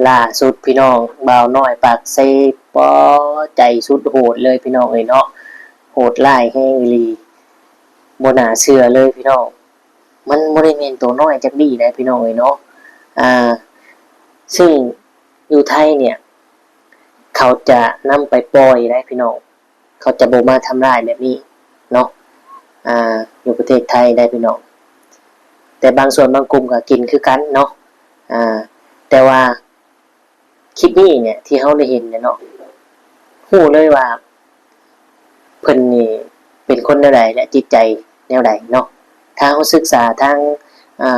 ล่าสุดพี่น้องบ่าวน้อยปากเซปอใจสุดโหดเลยพี่น้องเอ้ยเนาะโหดร้ายแฮงอีหลีบ่น่าเชื่อเลยพี่น้องมันบ่ได้แม่นตัวน้อยจักดีนะพี่น้องเอ้ยเนาะอ่าซึ่งอยู่ไทยเนี่ยเขาจะนำไปปล่อยได้พี่น้องเขาจะบ่มาทำร้ายแบบนี้เนาะอยู่ประเทศไทยได้พี่น้องแต่บางส่วนบางกลุ่มก็กินคือกันเนาะแต่ว่าคลิปนี้เนี่ยที่เขาได้เห็นเนี่ยเนาะรู้เลยว่าเพิ่นนี่เป็นคนแนวใดและจิตใจแนวใดเนาะถ้าเขาศึกษาทาง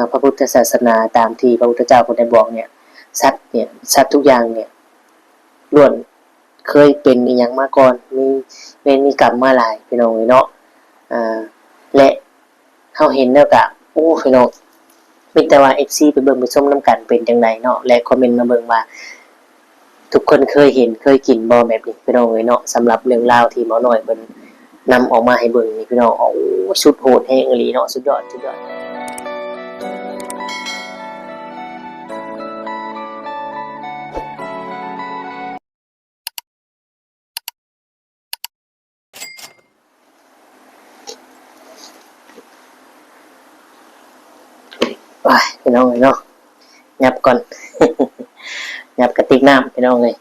พระพุทธศาสนาตามที่พระพุทธเจ้าเพิ่นได้บอกเนี่ยสัตว์ทุกอย่างเนี่ยล้วนเคยเป็นอีหยังมาก่อนมีเวรมีกรรมมาหลายพี่น้องเนาะและเขาเห็นแล้วก็โอ้พี่น้องมีแต่ว่า FC ไปเบิ่งไปชมนํกันเป็นจังไดเนาะและคอมเมนต์มาเบิ่งว่าทุกคนเคยเห็นเคยกินบ่แบบนี้พี่น้องเอ้ยเนาะสำหรับเรื่องราวที่หมอน้อยเพิ่นนำออกมาให้เบิ่งนี่พี่น้องโอ้สุดโหดแฮงอีหลีเนาะสุดยอดว้ายพี่น้องเอ้ยเนาะยับก่อน ยับกระติกน้ำพี่น้องเอ้ย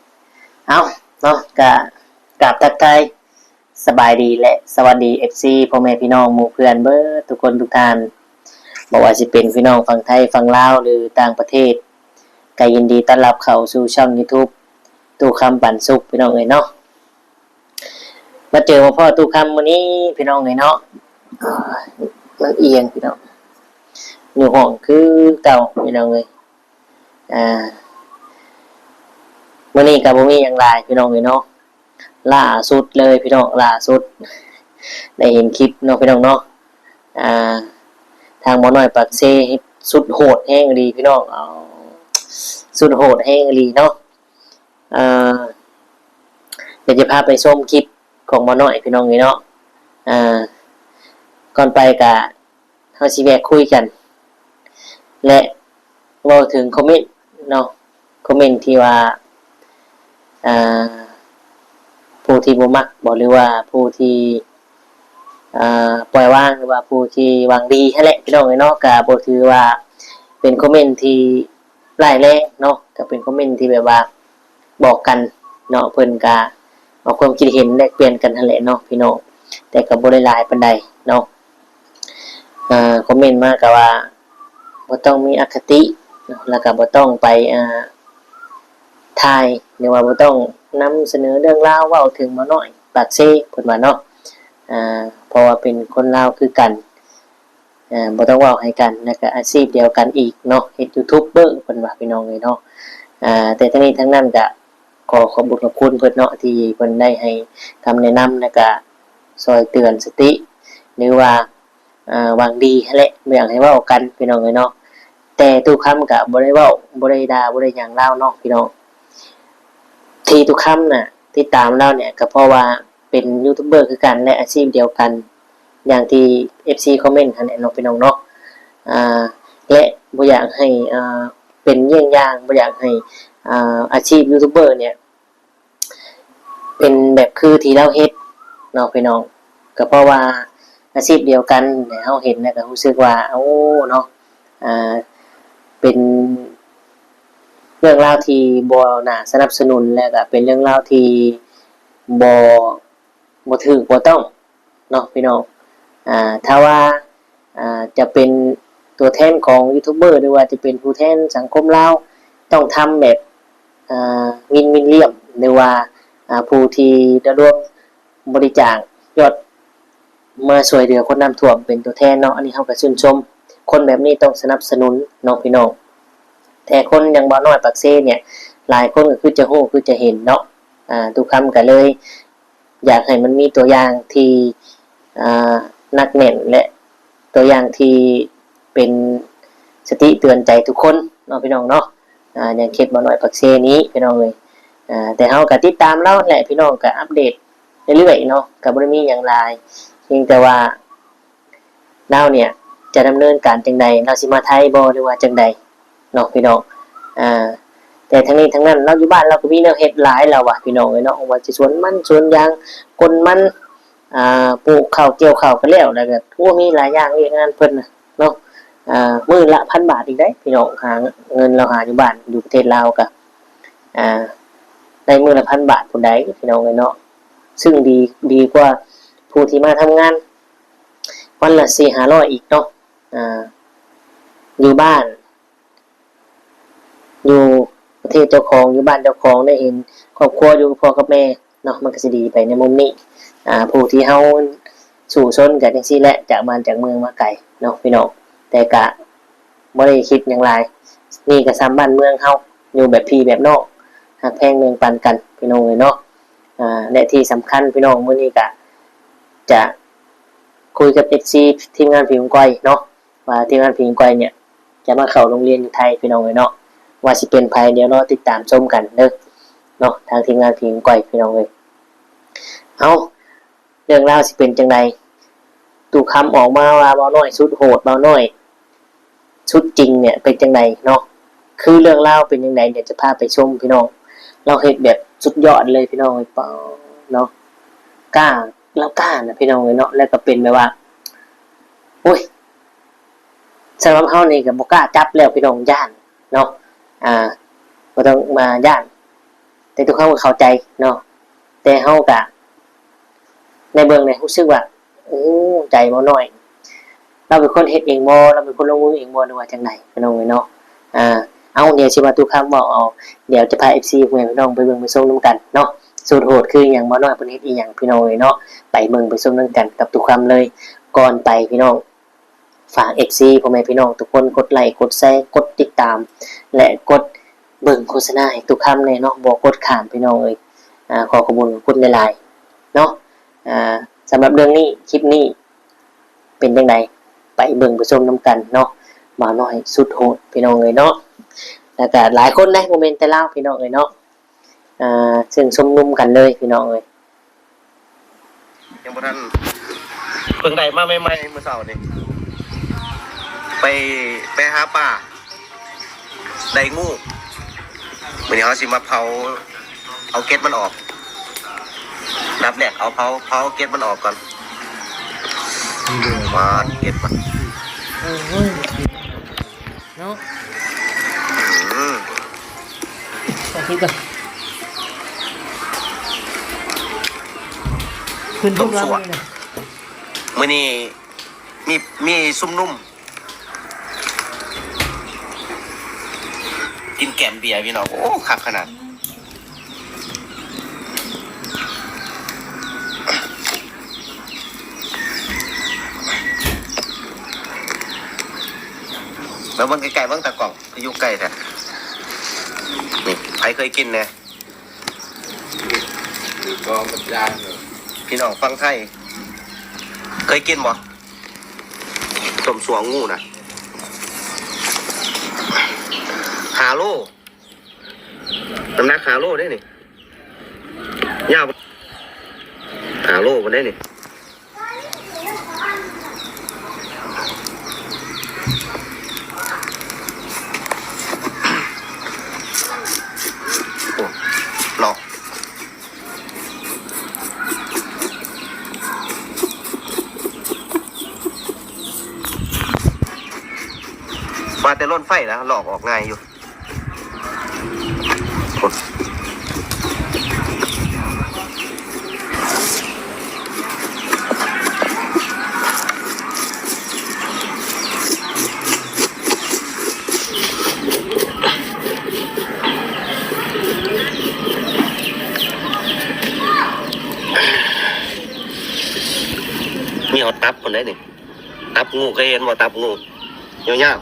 เอาเนาะก็กราบทักทายสบายดีและสวัสดี FC พ่อแม่พี่น้องหมู่เพื่อนเบิดทุกคนทุกท่านบ่ว่าสิเป็นพี่น้องฝั่งไทยฝั่งลาวหรือต่างประเทศก็ยินดีต้อนรับเข้าสู่ช่อง YouTube ตู้คำปันสุขพี่น้องเอ้ยเนาะมาเจอพ่อตู้คำมื้อนี้พี่น้องเอ้ยเนาะมันเอียงพี่น้องอยู่ห้องคือเก่าพี่น้องเอ้ยอ่ามื้อนี้ก็บ่มีหยังหลายพี่น้องเอ้ยเนาะล่าสุดเลยพี่น้องล่าสุดได้เห็นคลิปเนาะพี่น้องเนาะอ่าทางหมอน้อยปากเซสุดโหดแห้งดีพี่น้องเอาสุดโหดแห้งดีเนาะอ่าเดี๋ยวจะพาไปชมคลิปของหมอน้อยพี่น้องเนาะอ่าก่อนไปกะเฮาสิแวะคุยกันและเว้าถึงคอมเมนต์เนาะคอมเมนต์ที่ว่าอ่าผู้ที่บ่มักบ่หรือว่าผู้ที่ปล่อยวางหรือว่าผู้ที่หวังดีนั่นแหละพี่น้องเนาะก็บ่ถือว่าเป็นคอมเมนต์ที่ร้ายแรงเนาะก็เป็นคอมเมนต์ที่แบบว่าบอกกันเนาะเพิ่นก็เอาความคิดเห็นแลกเปลี่ยนกันนั่นแหละเนาะพี่น้องแต่ก็บ่ได้หลายปานใดเนาะคอมเมนต์มาก็ว่าบ่ต้องมีอคติแล้วก็บ่ต้องไปถ่ายหรือว่าบ่ต้องนำเสนอเรื่องราวเว้าถึงหมอน้อยปากเซ่เพิ่นว่าเนาะเพราะว่าเป็นคนลาวคือกันบ่ต้องเว้าให้กันแล้วก็อาชีพเดียวกันอีกเนาะเฮ็ดยูทูบเบอร์เพิ่นว่าพี่น้องเอ้ยเนาะแต่ทั้งนี้ทั้งนั้นก็ขอขอบคุณขอบคุณเพิ่นเนาะที่เพิ่นได้ให้คำแนะนำแล้วก็ช่วยเตือนสติหรือว่าหวังดีนั่นแหละบ่อยากให้เว้ากันพี่น้องเอ้ยเนาะแต่ทุกคำก็บ่ได้เว้าบ่ได้ด่าบ่ได้หยังลาวเนาะพี่น้องที่ทุกคำน่ะที่ตามเราเนี่ยก็เพราะว่าเป็นยูทูบเบอร์คือกันและอาชีพเดียวกันอย่างที่ FC คอมเมนต์หั่นแหละเนาะพี่น้องเนาะและบ่อยากให้เป็นเยี่ยงอย่างบ่อยากให้อาชีพยูทูบเบอร์เนี่ยเป็นแบบคือที่เราเฮ็ดเนาะพี่น้องก็เพราะว่าอาชีพเดียวกันเนี่ยเฮาเห็นแล้วก็รู้สึกว่าโอ้เนาะเป็นเรื่องราวที่บ่น่าสนับสนุนและก็เป็นเรื่องราวที่บ่ถูกบ่ต้องเนาะพี่น้องถ้าว่าจะเป็นตัวแทนของยูทูบเบอร์หรือว่าจะเป็นผู้แทนสังคมลาวต้องทำแบบวินเลียมหรือว่าผู้ที่ได้ร่วมบริจาคยอดมาช่วยเหลือคนน้ำท่วมเป็นตัวแทนเนาะอันนี้เราก็ชื่นชมคนแบบนี้ต้องสนับสนุนเนาะพี่น้องแต่คนอย่างบ่น้อยปากเซ่เนี่ยหลายคนก็คือจะฮู้คือจะเห็นเนาะทุกคำก็เลยอยากให้มันมีตัวอย่างที่นักแน่นและตัวอย่างที่เป็นสติเตือนใจทุกคนเนาะพี่น้องเนาะอย่างเคสบ่น้อยปากเซ่นี้พี่น้องเลยแต่เฮาก็ติดตามเราแหละพี่น้องก็อัปเดตเรื่อยๆเนาะก็บ่ได้มีหยังหลายเพียงแต่ว่าเราเนี่ยจะดำเนินการจังใดเราสิมาไทยบ่หรือว่าจังใดเนาะพี่น้อง แต่ทั้งนี้ทั้งนั้นเราอยู่บ้านเราก็มีแนวเฮ็ดหลายแล้วว่ะพี่น้องเอ้ยเนาะว่าสิสวนมันสวนยางกลมันปลูกข้าวเกี่ยวข้าวก็แล้วก็โอ้มีหลายอย่างเฮ็ดงานเพิ่นน่ะเนาะมื้อละ1,000 บาทอีกได้พี่น้องหาเงินเราหาอยู่บ้านอยู่ประเทศลาวก็ได้มื้อละ1,000 บาทพุ่นใดพี่น้องเอ้ยเนาะซึ่งดีกว่าผู้ที่มาทำงานวันละ4-500อีกเนาะอยู่บ้านอยู่ประเทศเจ้าของอยู่บ้านเจ้าของได้เห็นครอบครัวอยู่กับพ่อกับแม่เนาะมันก็สิดีไปในมุมนี้ผู้ที่เฮาสู่ชนกันจังซี่แหละจากบ้านจากเมืองมาไกลเนาะพี่น้องแต่ก็บ่ได้คิดหยังหลายนี่ก็ซ้ำบ้านเมืองเฮาอยู่แบบพี่แบบน้องฮักแพงเมืองปันกันพี่น้องเอ้ยเนาะและที่สำคัญพี่น้องมื้อนี้ก็จะคุยกับ FC ทีมงานผีก้อยเนาะว่าทีมงานผีก้อยเนี่ยจะมาเข้าโรงเรียนอยู่ไทยพี่น้องเอ้ยเนาะว่าสิเป็นไผเดี๋ยวรอติดตามชมกันเด้อเนาะทางทีมงานผีก้อยพี่น้องเอ้ยเอาเรื่องราวสิเป็นจังไดตู่คำออกมาว่าเบาน้อยสุดโหดเบาน้อยชุดจริงเนี่ยเป็นจังไดเนาะคือเรื่องราวเป็นจังไดเดี๋ยวจะพาไปชมพี่น้องเราเฮ็ดแบบสุดยอดเลยพี่น้องเปล่าเนาะกล้าแล้วกล้านะพี่น้องเนาะแล้วก็เป็นแบบว่าโอ้ยสำหรับเฮานี่ก็บ่กล้าจับแล้วพี่น้องย่านเนาะบ่ต้องมาย่านแต่ทุกคนก็เข้าใจเนาะแต่เฮาก็ในเบื้องในรู้สึกว่าใจบ่น้อยเราเป็นคนเฮ็ดเองบ่เราเป็นคนลงมือเองบ่หรือว่าจังไดพี่น้องเนาะเอาเดี๋ยวสิว่าทุกคำบอกเอาเดี๋ยวจะพา FC เพื่อนพี่น้องไปเบิ่งไปชมนำกันเนาะสูตรโหดคือหยังบ่น้อยเพิ่นเฮ็ดอีหยังพี่น้องเนาะไปเบิ่งไปชมนำกันกับทุกคำเลยก่อนไปพี่น้องฝาก FC พ่อแม่พี่น้องทุกคนกดไลค์กดแชร์กดติดตามและกดเบิ่งโฆษณาให้ทุกคำเลยเนาะบ่กดข้ามพี่น้องขอขอบคุณหลายๆเนาะสำหรับเรื่องนี้คลิปนี้เป็นจังไดไปเบิ่งไปชมนำกันเนาะบ่าวน้อยสุดโหดพี่น้องเนาะแล้วก็หลายคนได้โมเมนต์แต่เล่าพี่น้องเนาะซึ่งชมนุมกันเลยพี่น้องยังบ่ทันเพิ่งได้มาใหม่ๆเมื่อเช้านี่ไปหาป่าได้งูมื้อนี้เฮาสิมาเผาเอาเกล็ดมันออกนับแรกเอาเผาเกล็ดมันออกก่อนมาเกล็ดมันเนาะขอคิดก่อนขึ้นทุกลำเลยนะมื้อนี้มีซุ่มนุ่มกินแกมเบียร์พี่น้องโอ้คักขนาดแล้วมันไกลๆเบิ่งตะกล่องที่อยู่ใกล้แท้นี่ใครเคยกินเนี่ยก็มันย่างพี่น้องฟังไทยเคยกินบ่สมสวงงูนะหาโลน้ำหนักหาโลได้นี่ยาวหาโลมันได้นี่หลอกมาแต่ล้นไฟแล้วหลอกออกง่ายอยู่มีเอาตับคนได้หนึ่งตับงูเคยเห็นว่าตับงูยาว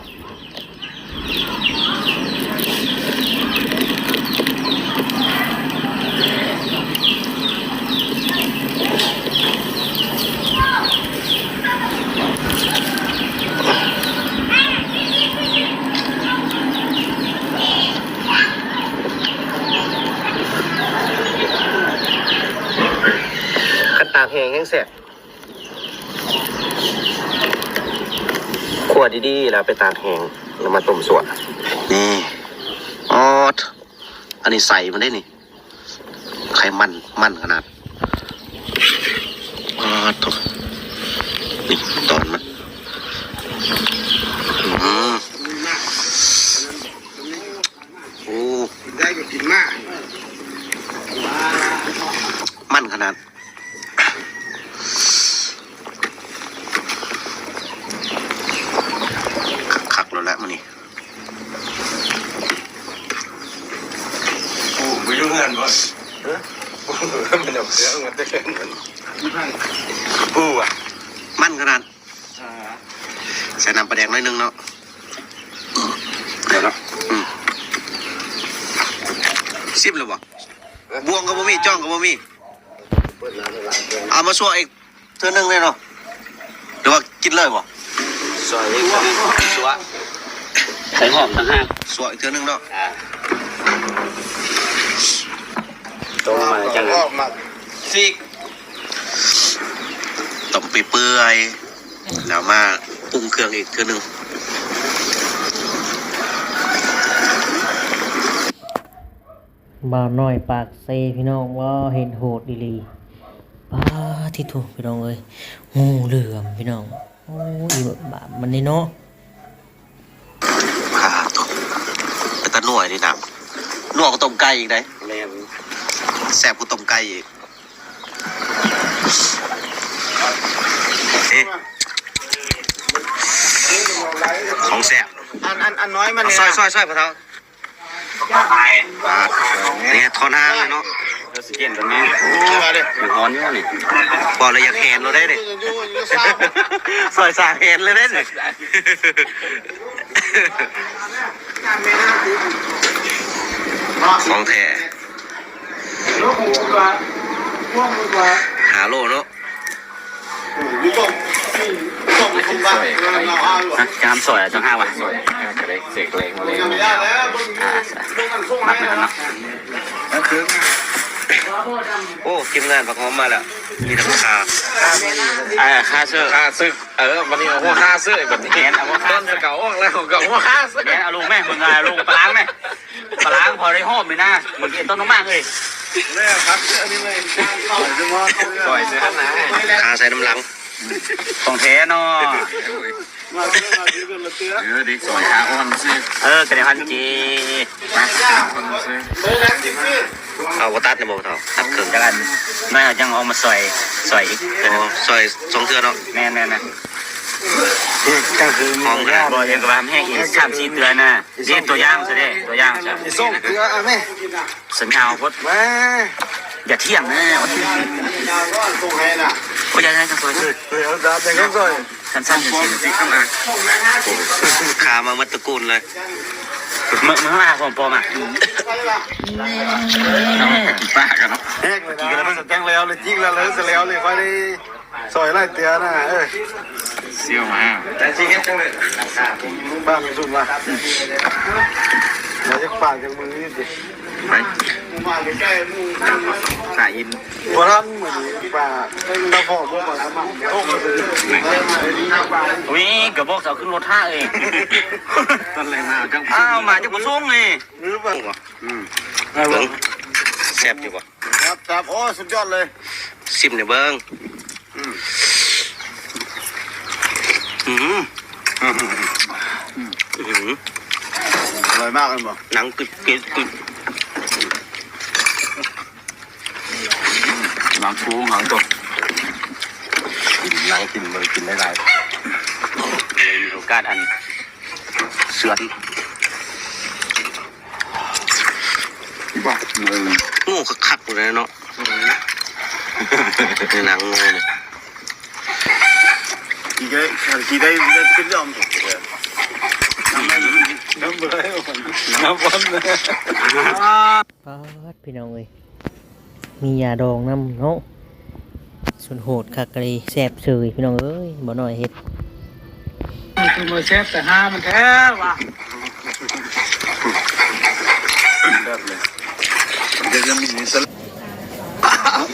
ขันตากแห้งแห้งแสบขวดดีๆแล้วไปตากแห้งแล้วมาต้มส่วนนี่ออด อันนี้ใส่มันได้นี่ไขมันขนาดถูกนี่ตอนมันโอ้ได้ก็กินมากมันขนาดคักแล้วแหละมันนี่โอ้ไม่รู้เงินบ่มันเอาเสือเงินได้แค่นั้นปูอ่ะมันขนาดใส่น้ำปลาแดงน้อยนึงเนาะเดี๋ยวนะซิมเลยบ่บวงกับบ่มีจ้องกับบ่มีเอามาสัวอีกเท่านึงเลยเนาะหรือว่ากินเลยบ่สัวอีกสัวใส่หอมต่างหากสัวอีกเท่านึงเนาะต้มมาจังซีกต้มไปเปื่อยแล้วมาปรุงเครื่องอีกเท่านึงบ่าวน้อยปากเซพี่น้องว่าเห็นโหดดีๆป้าที่ถูกพี่น้องเอ้ยงูเหลือมพี่น้องโอ้ยบาปมันนี่เนาะถูกแต่ตะหน่วยนี่นะหน่วยก็ต้มไก่อีกได้แซ่บก็ต้มไก่อีกของแซ่บอันน้อยมันเนี่ยซอยพะเท้านี่ทอนห้างเลยเนาะสกินตรงนี้อยู่งอนอยู่นี่บอกเลยอยากเห็นเราได้เลยซอยสาเห็นเลยได้เลยของแท้หาโลเนาะจามสวยจังห้าวะกระเด็กเสกเล็งมาเลยมักเลยเนาะโอ้ทีมงานผักหอมมาแล้วมีทั้งคาค่าเสื้อวันนี้เอาหัวค่าเสื้อแบบนี้เอาหัวค่าเสื้อเก่าแล้วเก่าหัวค่าเสื้อเอาลุงแม่มึงไงลุงปลาล้างไหมปลาล้างพอได้หอมเลยนะเหมือนกินต้นน้ำมันเลยเนี่ยครับเสื้อนี่เลยสวยเสื้อไหนคาใส่น้ำหลังของแท้เนาะดิสวยขาอ้วนซิกระเดียพันจีเอาตัดในโบเท่าตัดเครื่องจังอันไม่เอาจังเอามาใส่อีกใส่สองเทือเนาะแน่จังคือมองกันบ่ยังกับแห้งอีก3-4เตือนน่ะนี่ตัวย่างซะเด้ตัวย่างซะส่งเตือแม่สัญญาพดอย่าเที่ยงนะก็ยังไงกันสวยเอาดับอย่างนั้นสวยสั้นๆสิข้างหน้าขามามัดตะกูลเลยมึงมาผมปอมาป้ากันเนาะกี่กันแล้วแจ้งแล้วเลยจิกแล้วเสร็จแล้วเลยค่อยได้ซอยไล่เตือนะเสี่ยวมาแต่จริงแค่จังเลยบ้ามีสุดมาเราจะปากจากมือนี่ดิไปสายอินพอท่านเหมือนป่าเราพอพวกมันมาโอ้วิ่งกับบอกเสาขึ้นรถท่าเองตอนแรกมาจังมาจากบุษงเลยหรือเปล่าแซ่บอยู่ป่ะครับโอ้สุดยอดเลยซิมเนี่ยเบิ้งอร่อยมากเลยบ่หนังกึดหลังฟูหลังตกหนังกินมันกินได้หลายมีโอกาสอันเสือนบ้างูคักๆเลยเนาะหนังงูเนี่ยกี่ได้ขึ้นยอมถูกเลยน้ำบอลพี่น้องเอ้ยมียาดองน้ำเนาะส่วนโหดคักกะลีแซ่บเฉยพี่น้องเอ้ยบ่น้อยเฮ็ดมันมาแซ่บแต่ห้ามันแท้ว่ะแบบเลยจะมีสลับ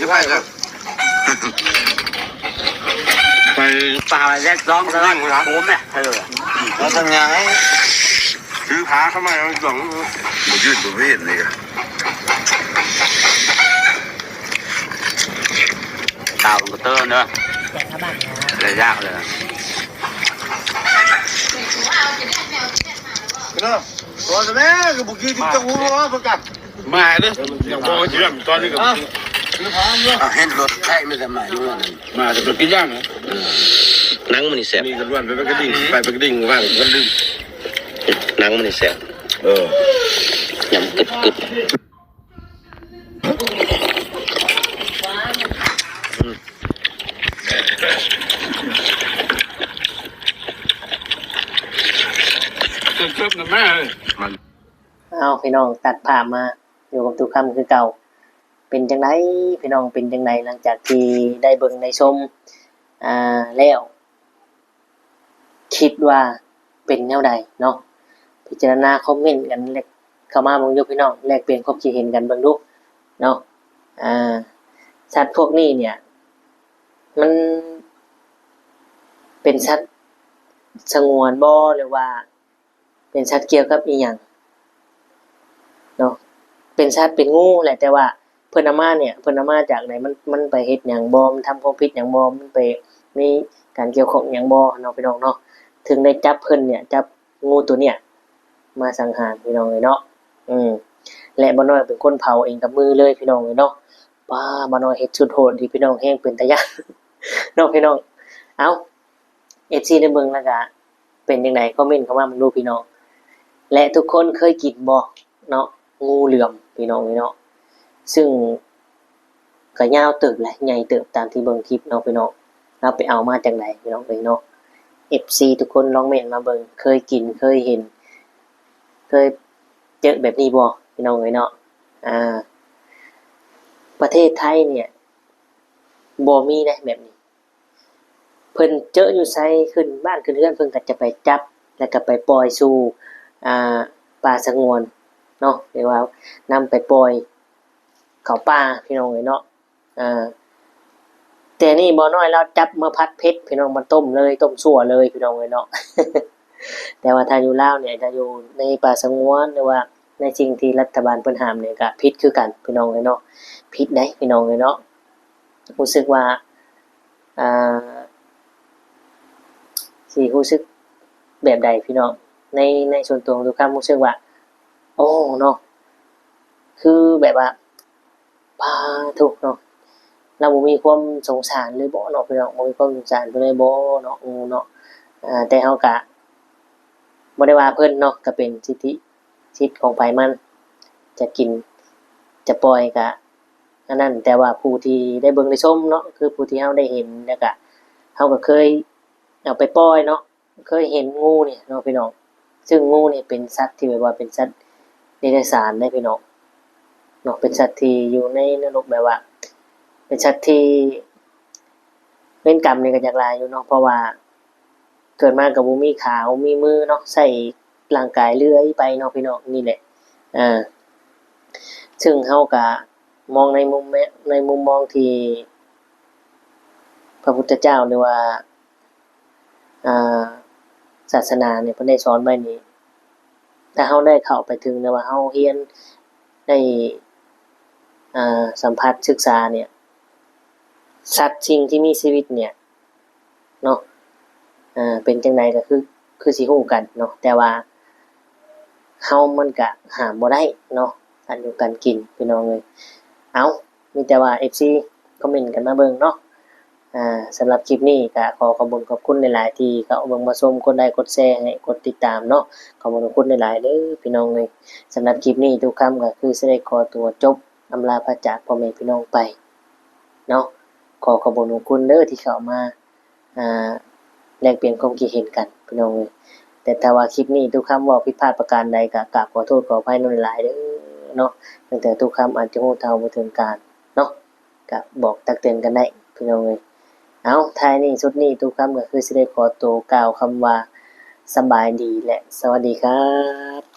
จะไปครับไปป่าแรกร้องแล้วโอ้แม่แล้วทำยังไงซื้อผ้าเข้ามาแล้วสองมายืดตัวเวทเลยกัน ตาวก็เติมเนอะ แต่ถ้าบ้านนะ เลยยากเลย เนาะตัวแม่ก็บุกี้ที่จะหัวประกาศ มาเด้ออย่างพอเชื่อมตอนนี้ก็ เห็นรถใช่ไม่สมัยด้วย มาจะไปกินย่างเหรอ นังมันนี่แสบ มีกันวันไปกระดิ่งไปกระดิ่งว่างกันดิ่ง นังมันนี่แสบ ยำกึดกึด เพิ่มนะแม่เลยมัน เอาพี่น้องตัดภาพมาอยู่กับตุกคำคือเก่า เป็นจังไดพี่น้องเป็นจังไดหลังจากที่ได้เบิ่งได้ชมแล้วคิดว่าเป็นแนวใดเนาะพิจารณาคอมเมนต์กันแลกเข้ามาเบิ่งอยู่พี่น้องแลกเปลี่ยนความคิดเห็นกันเบิ่งดูเนาะสัตว์พวกนี้เนี่ย มันเป็นสัตว์สงวนบ่หรือว่า เป็นสัตว์เกี่ยวกับอีหยังเนาะเป็นสัตว์เป็นงูแหละแต่ว่าเพิ่นเอามาเนี่ยเพิ่นเอามาจากไหนมันไปเฮ็ดหยังบ่มันทำความผิดหยังบ่มันไปมีการเกี่ยวข้องหยังบ่เนาะพี่น้องเนาะถึงได้จับเพิ่นเนี่ยจับงูตัวเนี่ยมาสังหารพี่น้องเลยเนาะและบ่น้อยเป็นคนเผาเองกับมือเลยพี่น้องเลยเนาะป้าบ่น้อยเฮ็ดสุดโหดที่พี่น้องแฮงเป็นตาย้าน เนาะพี่น้องเอ้า FC ได้เบิ่งแล้วก็เป็นจังไดคอมเมนต์เข้ามามันดูพี่น้องและทุกคนเคยกินบ่เนาะงูเหลือมพี่น้องเนาะซึ่งก็ยาวเติบแหละใหญ่เติบตามที่เบิ่งคลิปเนาะพี่น้องเราไปเอามาจากไหนพี่น้องเนาะ FC ทุกคนลองเมนต์มาเบิ่งเคยกินเคยเห็นเคยเจอแบบนี้บ่พี่น้องเนาะประเทศไทยเนี่ยบ่มีได้แบบนี้เพิ่นเจออยู่ไสขึ้นบ้านขึ้นเรือนเพิ่นก็จะไปจับแล้วก็ไปปล่อยสู่ป่าสงวนเนาะเรียกว่านำไปปล่อยเขาป่าพี่น้องเนาะแต่นี่บ่น้อยเราจับมาพัดเพชรพี่น้องมาต้มเลยต้มสั่วเลยพี่น้องเนาะ แต่ว่าถ้าอยู่ลาวเนี่ยจะอยู่ในป่าสงวนหรือว่าในสิ่งที่รัฐบาลเพิ่นห้ามเนี่ยก็ผิดคือกันพี่น้องเนาะผิดได้พี่น้องเนาะรู้สึกว่าสิรู้สึกแบบใดพี่น้องในส่วนตัวของทุกคำรู้สึกว่าโอ้เนาะคือแบบว่าพาถูกเนาะเราบ่มีความสงสารเลยบ่เนาะพี่น้องบ่มีความสงสารเพิ่นเลยบ่เนาะเนาะแต่เฮาก็บ่ได้ว่าเพิ่นเนาะก็เป็นสิทธิ์ของไผมันจะกินจะปล่อยก็อันนั้นแต่ว่าผู้ที่ได้เบิ่งได้ชมเนาะคือผู้ที่เฮาได้เห็นแล้วก็เฮาก็เคยเอาไปปล่อยเนาะเคยเห็นงูเนี่ยเนาะพี่น้องซึ่งงูเนี่ยเป็นสัตว์ที่แบบว่าเป็นสัตว์เดรัจฉานได้พี่น้องเนาะเป็นสัตว์ที่อยู่ในนรกแบบว่าเป็นสัตว์ที่เป็นกรรมนี่ก็จักหลายอยู่เนาะเพราะว่าเกิดมาก็บ่มีขาบ่มีมือเนาะใช้ร่างกายเลื้อยไปเนาะพี่น้องนี่แหละซึ่งเฮาก็มองในมุมมองที่พระพุทธเจ้าหรือว่าศาสนาเนี่ยเพิ่นได้สอนไว้นี่ถ้าเฮาได้เข้าไปถึงนะว่าเฮาเรียนได้สัมผัสศึกษาเนี่ยสัตว์สิ่งที่มีชีวิตเนี่ยเนาะเป็นจังไดก็คือสิฮู้กันเนาะแต่ว่าเฮามันก็ห้ามบ่ได้เนาะการอยู่การกินพี่น้องเอ้ยเอามีแต่ว่า FC คอมเมนต์กันมาเบิ่งเนาะสำหรับคลิปนี้ก็ขอบคุณหลายๆที่เข้าเบิ่งมาชมกดไลค์กดแชร์ให้กดติดตามเนาะขอบคุณหลายๆเด้อพี่น้องเอ้ยสำหรับคลิปนี้ทุกคำก็คือสิได้ขอตัวจบอำลาพระจากพ่อแม่พี่น้องไปเนาะขอบคุณเด้อที่เข้ามาแลกเปลี่ยนความคิดเห็นกันพี่น้องเอ้ยแต่ถ้าว่าคลิปนี้ทุกคำเว้าผิดพลาดประการใดก็กราบขอโทษขออภัยหลายๆเด้อเนาะตั้งแต่ทุกคำอาจจะฮู้เท่าบ่ถึงการเนาะก็บอกตักเตือนกันได้พี่น้องเอ้ยเอาท้ายนี้สุดนี้ทุกคำก็คือสิได้ขอตัวกล่าวคำว่าสบายดีและสวัสดีครับ